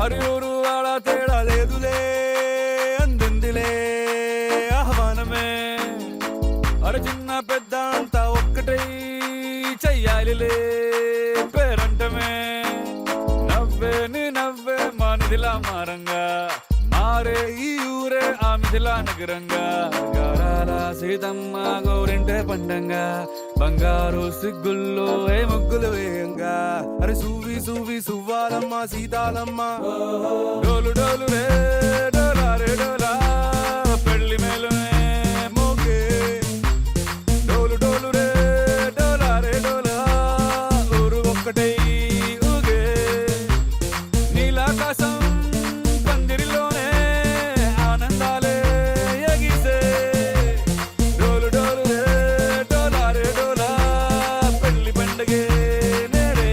అరి ఊరు వాడ తేడా లేదులే అందిందిలే ఆహ్వానమే అరి చిన్న పెద్ద అంతా ఒక్కటై చెయ్యాలిలే పేరంటమే నవ్వే నీ నవ్వే మానిదిలా మారంగా మారే ఈ ఊరే ఆ మిథిలా నగరంగా గారాల సీతమ్మ గోరింటే పండంగా బంగారు సిగ్గుల్లో ఏ ముగ్గులు వేయంగా అరే సూవి సూవి సువ్వాలమ్మ సీతాలమ్మ డోలు డోలు రే డోలా రే డోలా పెళ్లి మేలునే మోగే డోలు డోలు రే డోలా రే డోలా ఊరు ఒక్కటై ఊగే నీలాకాశం పందిరిలోనే ఆనందాలే ఎగిసే డోలు డోలు రే డోలా రే డోలా పెళ్లి పండగే నేడే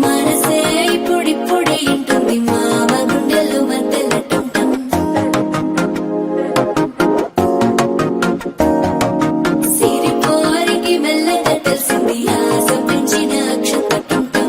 మనసే ఇప్పుడిప్పుడే ఇంటుంది మామ గుండెలు మధ్యల టంటం సిరిపోరికి మెల్లగా తెలిసింది ఆశ పెంచిన అక్షత టంటం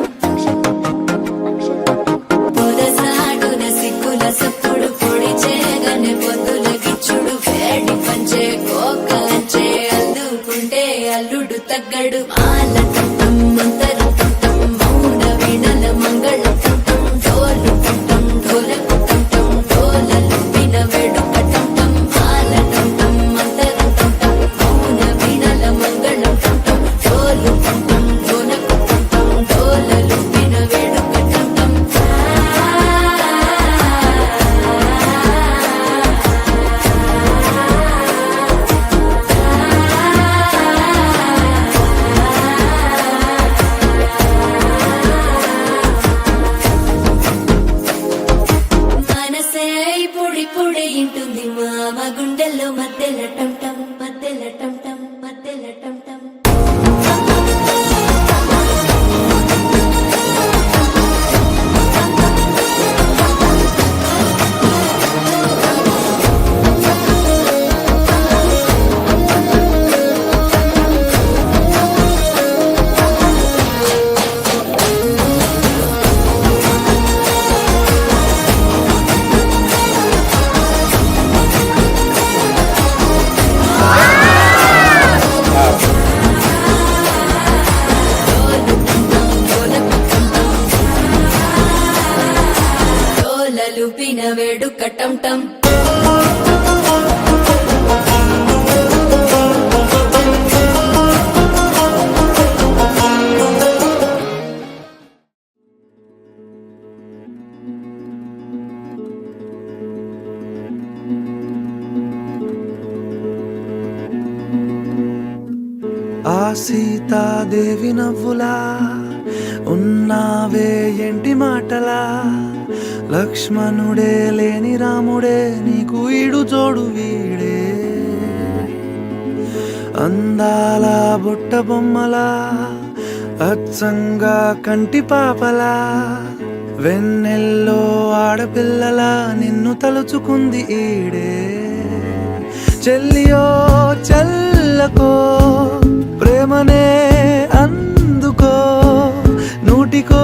పొదసాటున సిగ్గుల సప్పుడు పొడి చేయగానే పొద్దుల గిచ్చుడు వేడి పంచే కోక అంచే అల్లుకుంటే అల్లుడు తగ్గడు మాల టంటం మంతర టంటం మౌన వీణల మంగళ టంటం డోలు టంటం డోలకు టంటం డోలలు విన వేడుక టంటం మాల టంటం మంతర టంటం మౌన వీణల మంగళ టంటం డోలు టంటం డోలకు టంటం డోలలు విన వేడుక టంటం మనసే ఇప్పుడిప్పుడే ఇంటుంది మామ గుండెల్లో మధ్యల టంటం మధ్యల టంటం మధ్యల టంటం డోలలు పిన వేడుక టంటం ఆ సీతాదేవి నవ్వులా ఉన్నావే ఎంటి మాటలా లక్ష్మణుడే లేని రాముడే నీకు ఈడు జోడు వీడే అందాల బుట్ట బొమ్మలా అచ్చంగా కంటి పాపలా వెన్నెల్లో ఆడపిల్లలా నిన్ను తలుచుకుంది ఈడే చెల్లియో చల్లకో ప్రేమనే అందుకో నూటికో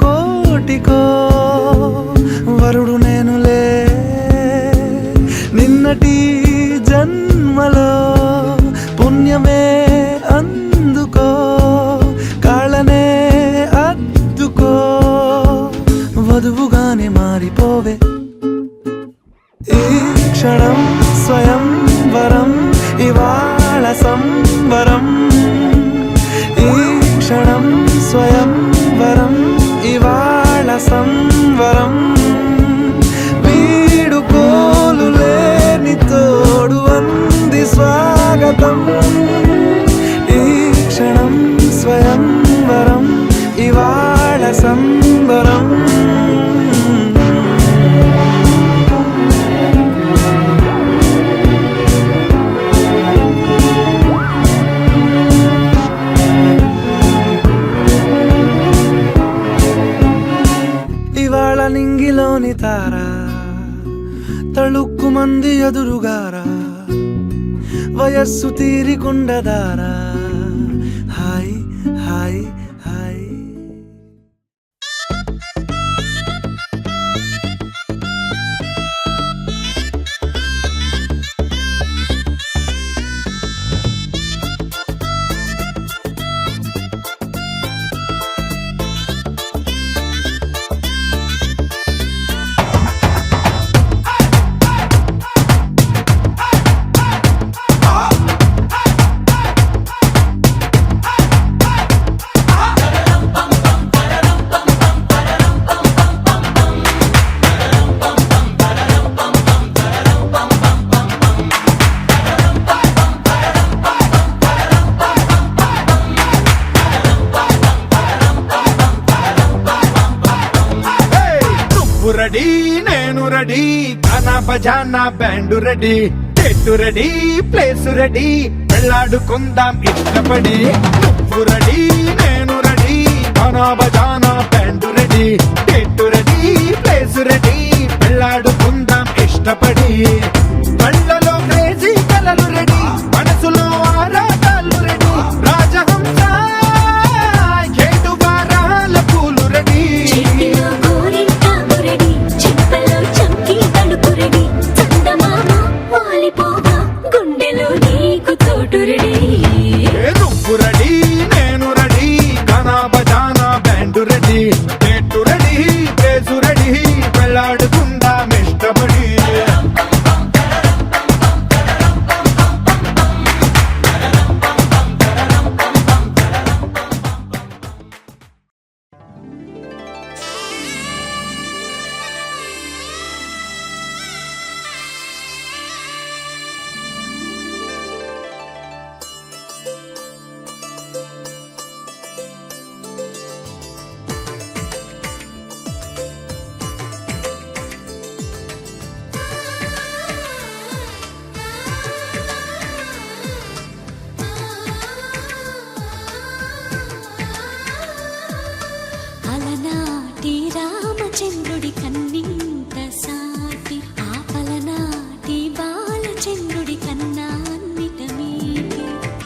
కోటికో వరుడు నేనులే నిన్నటి జన్మలో పుణ్యమే అందుకో కాళ్ళనే అద్దుకో వధువుగానే మారిపోవే ఈ క్షణం స్వయంవరం ఇవాళ సంవరం ఈ క్షణం స్వయంవరం ఇవాళ సంవరం కాలం. ఇవాళ నింగిలోని తారా తళుక్కు మంది ఎదురుగారా, వయస్సు తీరికుండదారా. Hi hi hi. రెడీ నేను రెడీ, తానా బజానా బ్యాండు రెడీ, చెట్టు రెడీ ప్లేస్ రెడీ, వెళ్ళాడుకుందాం ఇష్టపడి. నువ్వు రెడీ నేను రెడీ, తానా బజానా బ్యాండు రెడీ, చెట్టు రెడీ ప్లేస్ రెడీ, వెళ్ళాడుకుందాం ఇష్టపడి. కళ్ళలో క్రేజీ కలలు రెడీ, మనసులో ఆరాటాలు రెడీ, రాజహంస ఏడు వారాల పూలు రెడీ. చేతిలో గోరింటాకు రెడీ, చెంపలో చంకీ తడుపు రెడీ, చందమామ వాలిపోగా గుండెలో నీకు తోటు రెడీ. నువ్వు రెడీ నేను రెడీ, గానా బజానా బ్యాండు రెడీ, చెట్టు రెడీ ప్లేసు రెడీ, వెళ్ళాడుకుందాం ఇష్టపడి. అలనాటి రామచంద్రుడి కన్నింత సాటి, ఆ పలనాటి బాలచంద్రుడి కన్నా అన్నిట మీటి,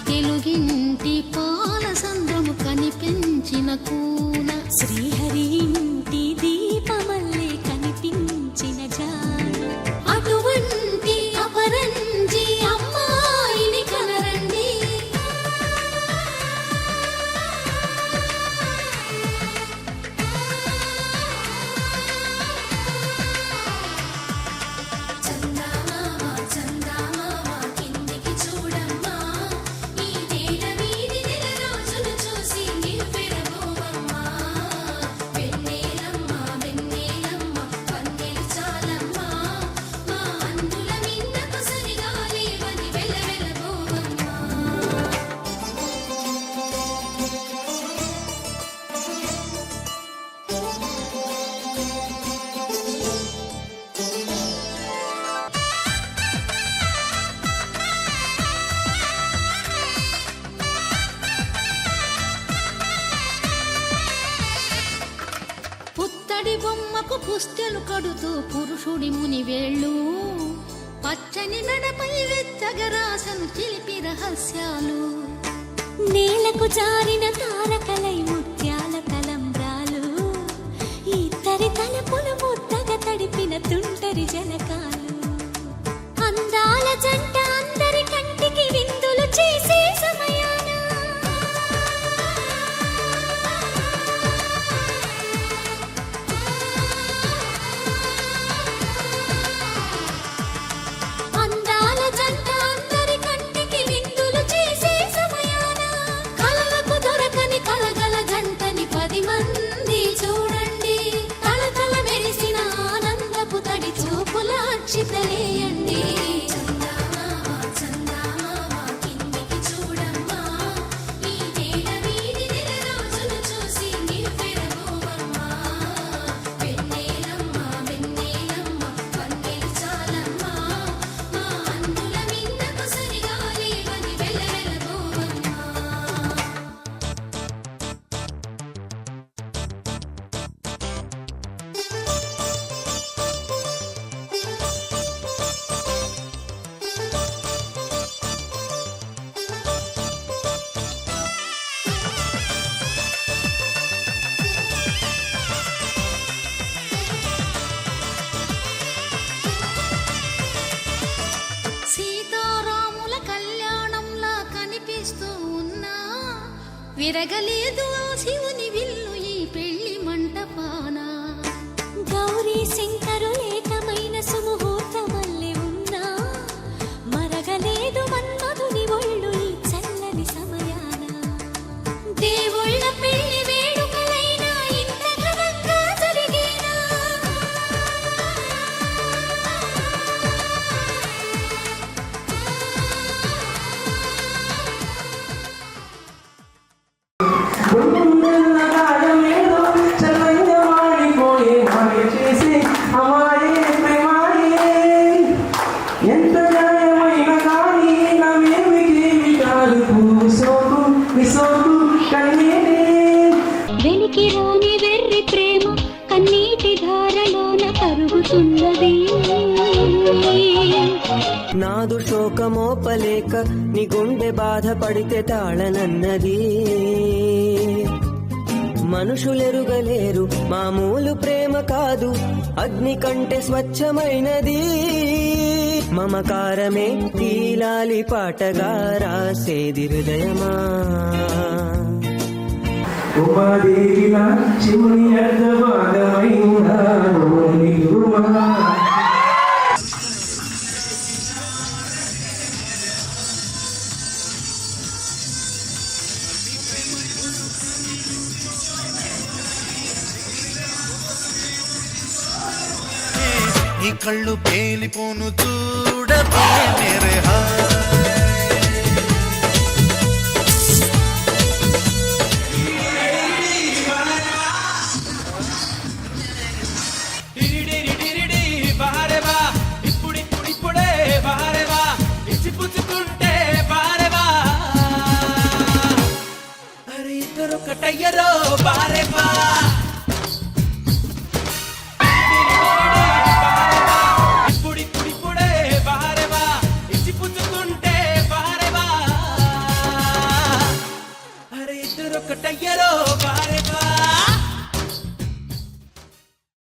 తెలుగింటి పాల సంద్రము కనిపించిన కూన, శ్రీహరి ఇంటి దీపమల్లే కనిపించిన జాన, అటువంటి అపరంజి అమ్మాయిని కనరండి. చందమామ చందమామ కిందికి చూడమ్మా, ఈ నేల మీది నెల రోజులు చూసి నివ్వెరబోవమ్మా. వెన్నెలమ్మ వెన్నెలమ్మ వన్నెలు చాలమ్మా, మా అందుల మిన్నకు సరిగా లేవని వెలవెలబోవమ్మా. పుత్తడి బొమ్మకు పుస్తెలు కడుతూ పురుషుడి ముని వేళ్ళు, పచ్చని మెడపై వెచ్చగరాసను చిలిపి రహస్యాలు, నేలకు జారిన తారకలై ముత్యాల తలంబ్రాలు, ఇద్దరి తలపులు ముద్దగా తడిపిన తుంటరి జలకాలు, అందాల జంట అందరి కంటికి విందులు చేసే సమయాన, అందాల జంట అందరి కంటికి విందులు చేసే సమయాన, కలలకు దొరకని కలగల జంట చెరగలేదు ఆ శివుని విల్లు ఈ పెళ్లి మంటపాన. గౌరీ శంకరు ఏకమైన సుముహూర్తమల్లి ఉన్నా మరగలేదు మన్మధుని ఒళ్ళు ఈ చల్లని సమయాన. దేవుళ్ళ పెళ్లి వేడుకలైనా ఇంత ఘనంగా జరిగేనా? ఎంత న్యాయమైన కానీ నవ్వేమికేమి కాదు పూసోకు విసోకు కన్నీరే. వెలికి రాని వెర్రి ప్రేమ కన్నీటి ధారలోన కరుగుతున్నది. నాదు శోకమోపలేక నీ గుండె బాధపడితే తాళనన్నది. మనుషులెరుగలేరు మామూలు ప్రేమ కాదు అగ్ని కంటే స్వచ్ఛమైనది. మమకారమే తీలాలి పాటగా రాసేది హృదయమా. ఉమాదేవిలా శివుని అర్ధభాగమైనాను నీవుమా. నీ కళ్ళు పేలిపోను చూడవే మేరే హా